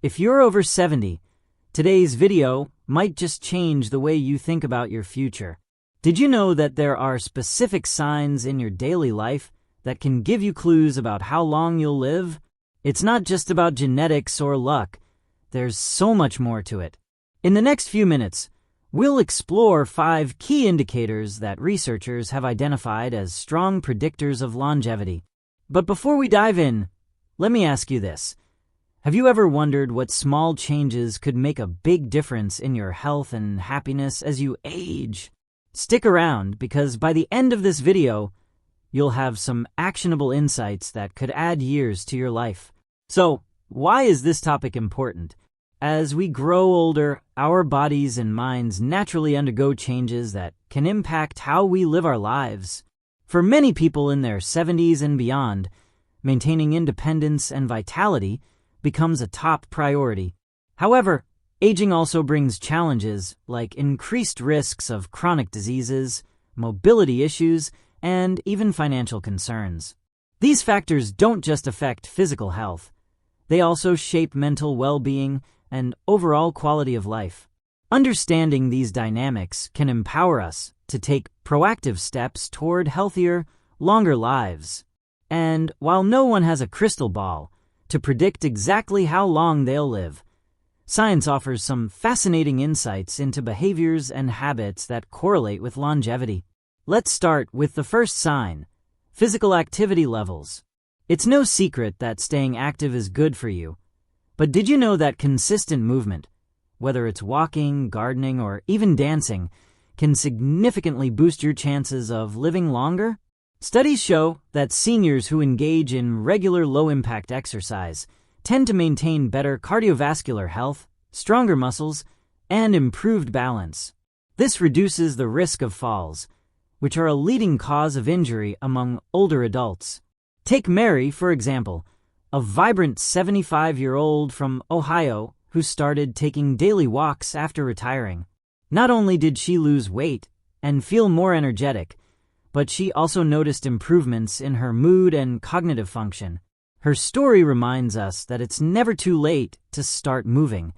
If you're over 70, today's video might just change the way you think about your future. Did you know that there are specific signs in your daily life that can give you clues about how long you'll live? It's not just about genetics or luck. There's so much more to it. In the next few minutes, we'll explore 5 key indicators that researchers have identified as strong predictors of longevity. But before we dive in, let me ask you this. Have you ever wondered what small changes could make a big difference in your health and happiness as you age? Stick around, because by the end of this video, you'll have some actionable insights that could add years to your life. So, why is this topic important? As we grow older, our bodies and minds naturally undergo changes that can impact how we live our lives. For many people in their 70s and beyond, maintaining independence and vitality becomes a top priority. However, aging also brings challenges like increased risks of chronic diseases, mobility issues, and even financial concerns. These factors don't just affect physical health. They also shape mental well-being and overall quality of life. Understanding these dynamics can empower us to take proactive steps toward healthier, longer lives. And while no one has a crystal ball to predict exactly how long they'll live, science offers some fascinating insights into behaviors and habits that correlate with longevity. Let's start with the first sign: physical activity levels. It's no secret that staying active is good for you. But did you know that consistent movement, whether it's walking, gardening, or even dancing, can significantly boost your chances of living longer? Studies show that seniors who engage in regular low-impact exercise tend to maintain better cardiovascular health, stronger muscles, and improved balance. This reduces the risk of falls, which are a leading cause of injury among older adults. Take Mary, for example, a vibrant 75-year-old from Ohio who started taking daily walks after retiring. Not only did she lose weight and feel more energetic, but she also noticed improvements in her mood and cognitive function. Her story reminds us that it's never too late to start moving,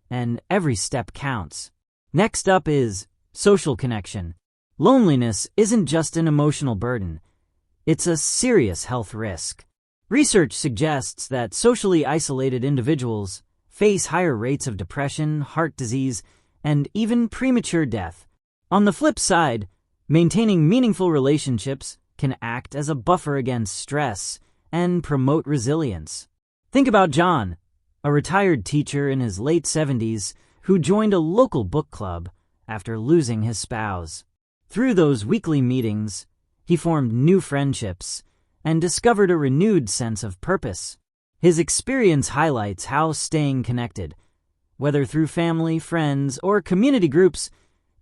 and every step counts. Next up is social connection. Loneliness isn't just an emotional burden. It's a serious health risk. Research suggests that socially isolated individuals face higher rates of depression, heart disease, and even premature death. On the flip side, maintaining meaningful relationships can act as a buffer against stress and promote resilience. Think about John, a retired teacher in his late 70s who joined a local book club after losing his spouse. Through those weekly meetings, he formed new friendships and discovered a renewed sense of purpose. His experience highlights how staying connected, whether through family, friends, or community groups,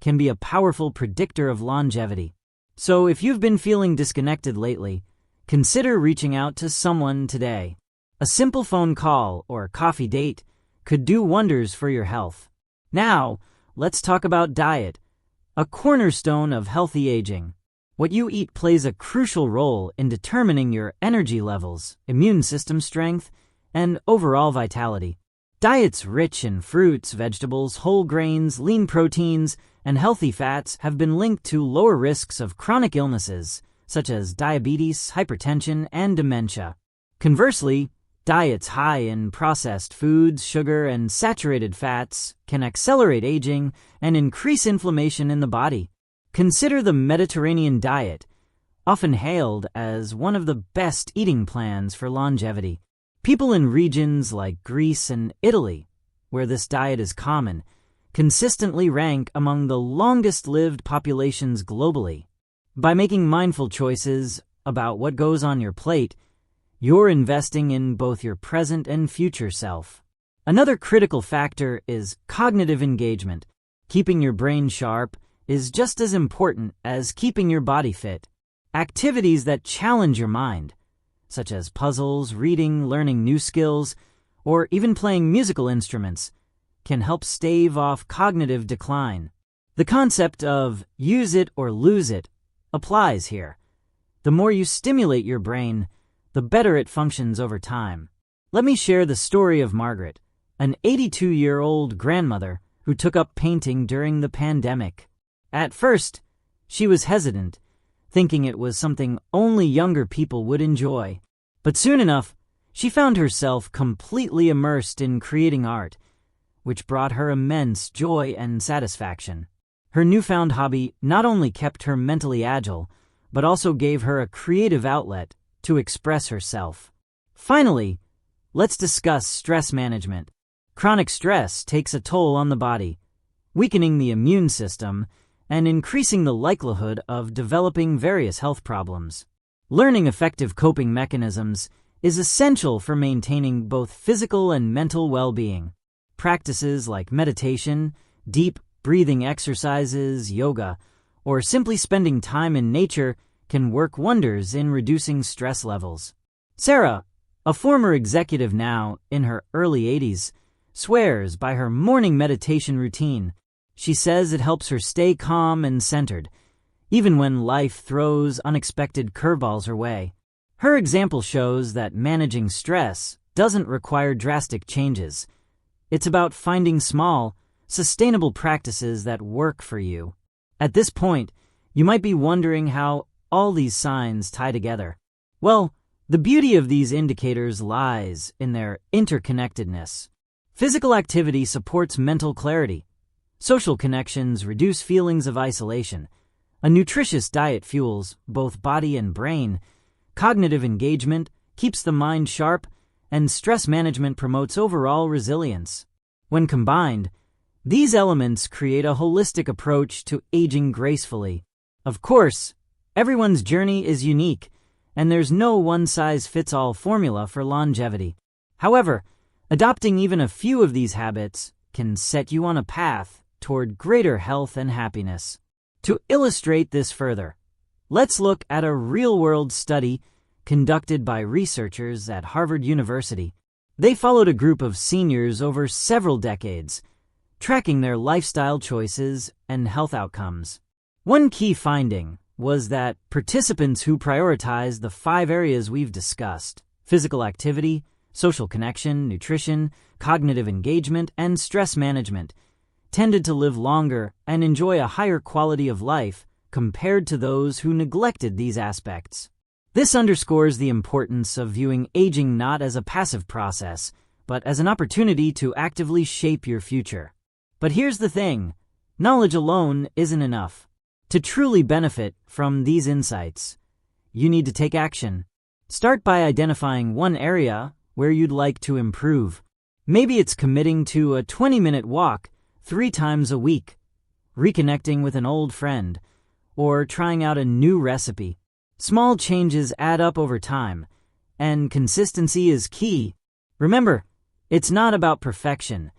can be a powerful predictor of longevity. So if you've been feeling disconnected lately, consider reaching out to someone today. A simple phone call or coffee date could do wonders for your health. Now, let's talk about diet, a cornerstone of healthy aging. What you eat plays a crucial role in determining your energy levels, immune system strength, and overall vitality. Diets rich in fruits, vegetables, whole grains, lean proteins, and healthy fats have been linked to lower risks of chronic illnesses, such as diabetes, hypertension, and dementia. Conversely, diets high in processed foods, sugar, and saturated fats can accelerate aging and increase inflammation in the body. Consider the Mediterranean diet, often hailed as one of the best eating plans for longevity. People in regions like Greece and Italy, where this diet is common, consistently rank among the longest-lived populations globally. By making mindful choices about what goes on your plate, you're investing in both your present and future self. Another critical factor is cognitive engagement. Keeping your brain sharp is just as important as keeping your body fit. Activities that challenge your mind, such as puzzles, reading, learning new skills, or even playing musical instruments, can help stave off cognitive decline. The concept of use it or lose it applies here. The more you stimulate your brain, the better it functions over time. Let me share the story of Margaret, an 82-year-old grandmother who took up painting during the pandemic. At first, she was hesitant, thinking it was something only younger people would enjoy. But soon enough, she found herself completely immersed in creating art, which brought her immense joy and satisfaction. Her newfound hobby not only kept her mentally agile, but also gave her a creative outlet to express herself. Finally, let's discuss stress management. Chronic stress takes a toll on the body, weakening the immune system and increasing the likelihood of developing various health problems. Learning effective coping mechanisms is essential for maintaining both physical and mental well-being. Practices like meditation, deep breathing exercises, yoga, or simply spending time in nature can work wonders in reducing stress levels. Sarah, a former executive now in her early 80s, swears by her morning meditation routine. She says it helps her stay calm and centered, even when life throws unexpected curveballs her way. Her example shows that managing stress doesn't require drastic changes. It's about finding small, sustainable practices that work for you. At this point, you might be wondering how all these signs tie together. Well, the beauty of these indicators lies in their interconnectedness. Physical activity supports mental clarity. Social connections reduce feelings of isolation. A nutritious diet fuels both body and brain. Cognitive engagement keeps the mind sharp, and stress management promotes overall resilience. When combined, these elements create a holistic approach to aging gracefully. Of course, everyone's journey is unique, and there's no one-size-fits-all formula for longevity. However, adopting even a few of these habits can set you on a path toward greater health and happiness. To illustrate this further, let's look at a real-world study conducted by researchers at Harvard University. They followed a group of seniors over several decades, tracking their lifestyle choices and health outcomes. One key finding was that participants who prioritized the 5 areas we've discussed — physical activity, social connection, nutrition, cognitive engagement, and stress management — tended to live longer and enjoy a higher quality of life compared to those who neglected these aspects. This underscores the importance of viewing aging not as a passive process, but as an opportunity to actively shape your future. But here's the thing: knowledge alone isn't enough. To truly benefit from these insights, you need to take action. Start by identifying one area where you'd like to improve. Maybe it's committing to a 20-minute walk 3 times a week, reconnecting with an old friend, or trying out a new recipe. Small changes add up over time, and consistency is key. Remember, it's not about perfection,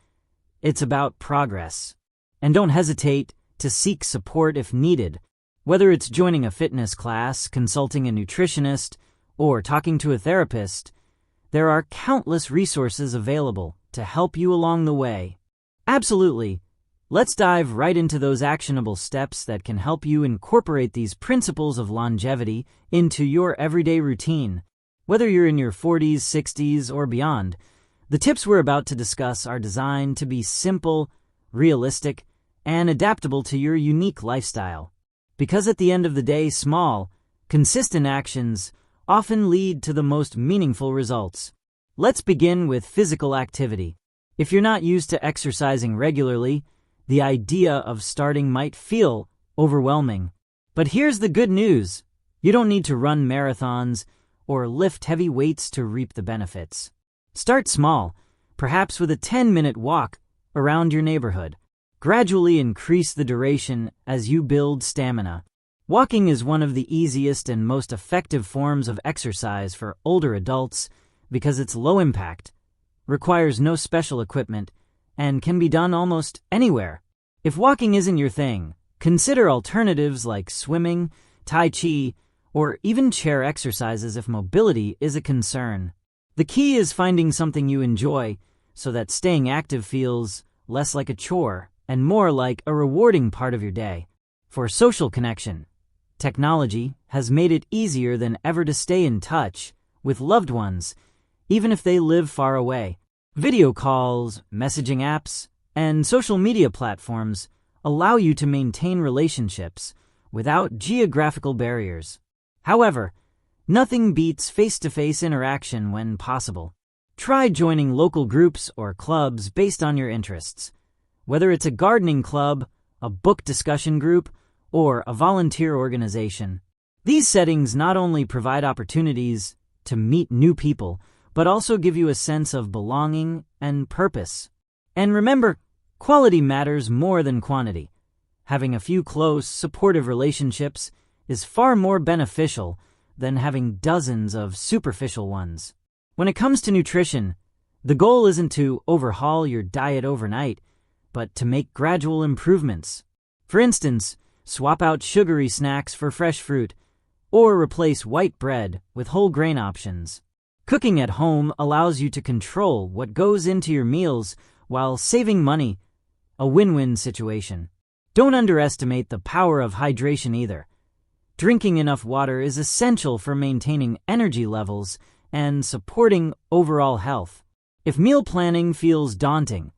it's about progress. And don't hesitate to seek support if needed. Whether it's joining a fitness class, consulting a nutritionist, or talking to a therapist, there are countless resources available to help you along the way. Absolutely. Let's dive right into those actionable steps that can help you incorporate these principles of longevity into your everyday routine. Whether you're in your 40s, 60s, or beyond, the tips we're about to discuss are designed to be simple, realistic, and adaptable to your unique lifestyle. Because at the end of the day, small, consistent actions often lead to the most meaningful results. Let's begin with physical activity. If you're not used to exercising regularly, the idea of starting might feel overwhelming. But here's the good news: you don't need to run marathons or lift heavy weights to reap the benefits. Start small, perhaps with a 10-minute walk around your neighborhood. Gradually increase the duration as you build stamina. Walking is one of the easiest and most effective forms of exercise for older adults because it's low impact, requires no special equipment, and can be done almost anywhere. If walking isn't your thing, consider alternatives like swimming, tai chi, or even chair exercises if mobility is a concern. The key is finding something you enjoy so that staying active feels less like a chore and more like a rewarding part of your day. For social connection, technology has made it easier than ever to stay in touch with loved ones, even if they live far away. Video calls, messaging apps, and social media platforms allow you to maintain relationships without geographical barriers. However, nothing beats face-to-face interaction when possible. Try joining local groups or clubs based on your interests. Whether it's a gardening club, a book discussion group, or a volunteer organization. These settings not only provide opportunities to meet new people, but also give you a sense of belonging and purpose. And remember, quality matters more than quantity. Having a few close, supportive relationships is far more beneficial than having dozens of superficial ones. When it comes to nutrition, the goal isn't to overhaul your diet overnight, but to make gradual improvements. For instance, swap out sugary snacks for fresh fruit, or replace white bread with whole grain options. Cooking at home allows you to control what goes into your meals while saving money, a win-win situation. Don't underestimate the power of hydration either. Drinking enough water is essential for maintaining energy levels and supporting overall health. If meal planning feels daunting,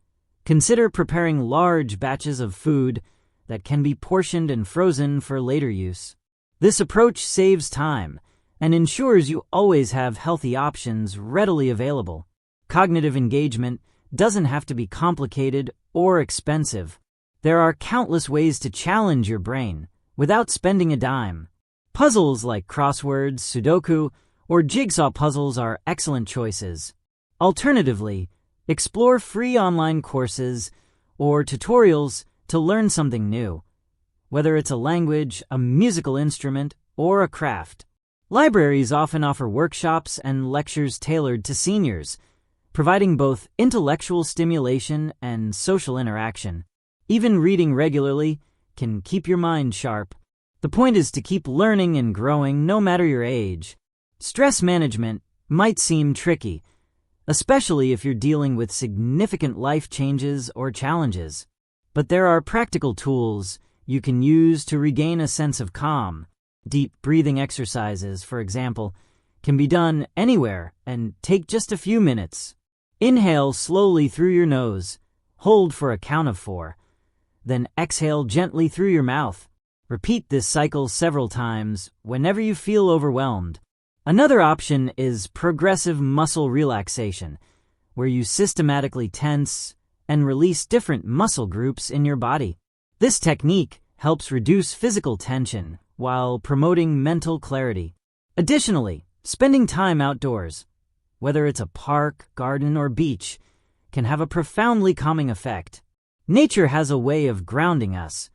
consider preparing large batches of food that can be portioned and frozen for later use. This approach saves time and ensures you always have healthy options readily available. Cognitive engagement doesn't have to be complicated or expensive. There are countless ways to challenge your brain without spending a dime. Puzzles like crosswords, Sudoku, or jigsaw puzzles are excellent choices. Alternatively, explore free online courses or tutorials to learn something new, whether it's a language, a musical instrument, or a craft. Libraries often offer workshops and lectures tailored to seniors, providing both intellectual stimulation and social interaction. Even reading regularly can keep your mind sharp. The point is to keep learning and growing no matter your age. Stress management might seem tricky, especially if you're dealing with significant life changes or challenges. But there are practical tools you can use to regain a sense of calm. Deep breathing exercises, for example, can be done anywhere and take just a few minutes. Inhale slowly through your nose, hold for a count of 4, then exhale gently through your mouth. Repeat this cycle several times whenever you feel overwhelmed. Another option is progressive muscle relaxation, where you systematically tense and release different muscle groups in your body. This technique helps reduce physical tension while promoting mental clarity. Additionally, spending time outdoors, whether it's a park, garden, or beach, can have a profoundly calming effect. Nature has a way of grounding us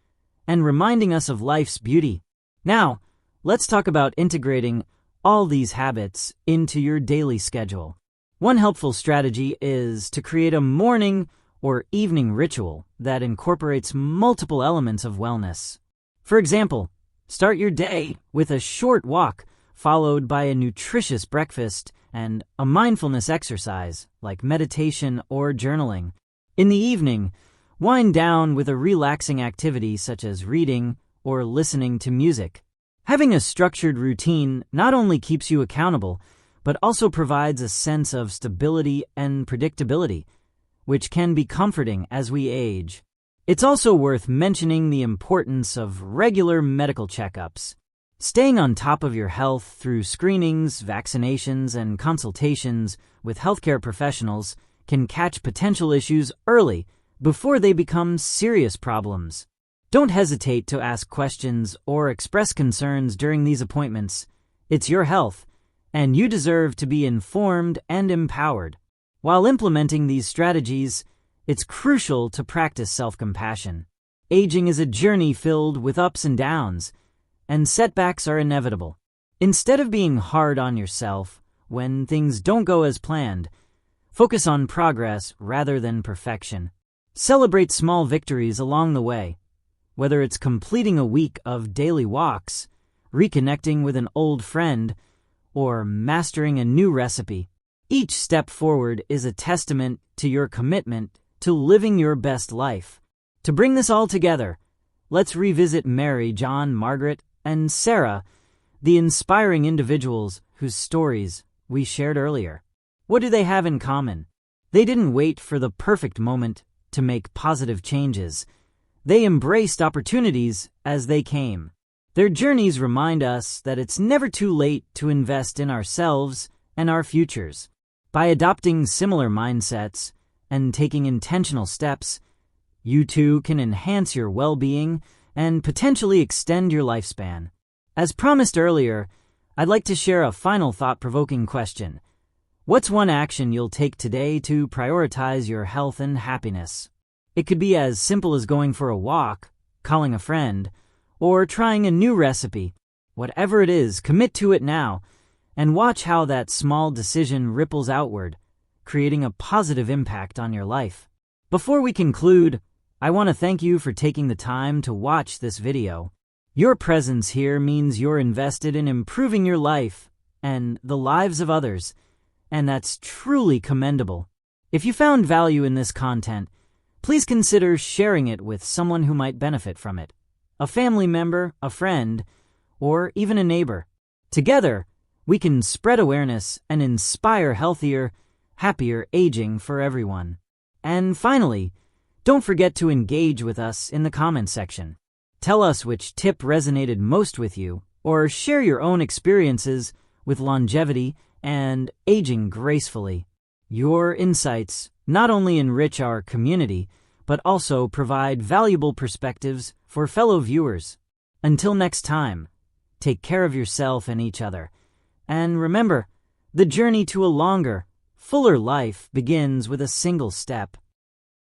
and reminding us of life's beauty. Now, let's talk about integrating all these habits into your daily schedule. One helpful strategy is to create a morning or evening ritual that incorporates multiple elements of wellness. For example, start your day with a short walk followed by a nutritious breakfast and a mindfulness exercise like meditation or journaling. In the evening, wind down with a relaxing activity such as reading or listening to music. Having a structured routine not only keeps you accountable, but also provides a sense of stability and predictability, which can be comforting as we age. It's also worth mentioning the importance of regular medical checkups. Staying on top of your health through screenings, vaccinations, and consultations with healthcare professionals can catch potential issues early before they become serious problems. Don't hesitate to ask questions or express concerns during these appointments. It's your health, and you deserve to be informed and empowered. While implementing these strategies, it's crucial to practice self-compassion. Aging is a journey filled with ups and downs, and setbacks are inevitable. Instead of being hard on yourself when things don't go as planned, focus on progress rather than perfection. Celebrate small victories along the way, whether it's completing a week of daily walks, reconnecting with an old friend, or mastering a new recipe. Each step forward is a testament to your commitment to living your best life. To bring this all together, let's revisit Mary, John, Margaret, and Sarah, the inspiring individuals whose stories we shared earlier. What do they have in common? They didn't wait for the perfect moment to make positive changes. They embraced opportunities as they came. Their journeys remind us that it's never too late to invest in ourselves and our futures. By adopting similar mindsets and taking intentional steps, you too can enhance your well-being and potentially extend your lifespan. As promised earlier, I'd like to share a final thought-provoking question. What's one action you'll take today to prioritize your health and happiness? It could be as simple as going for a walk, calling a friend, or trying a new recipe. Whatever it is, commit to it now, and watch how that small decision ripples outward, creating a positive impact on your life. Before we conclude, I want to thank you for taking the time to watch this video. Your presence here means you're invested in improving your life and the lives of others, and that's truly commendable. If you found value in this content, please consider sharing it with someone who might benefit from it. A family member, a friend, or even a neighbor. Together, we can spread awareness and inspire healthier, happier aging for everyone. And finally, don't forget to engage with us in the comment section. Tell us which tip resonated most with you, or share your own experiences with longevity and aging gracefully. Your insights not only enrich our community, but also provide valuable perspectives for fellow viewers. Until next time, take care of yourself and each other. And remember, the journey to a longer, fuller life begins with a single step.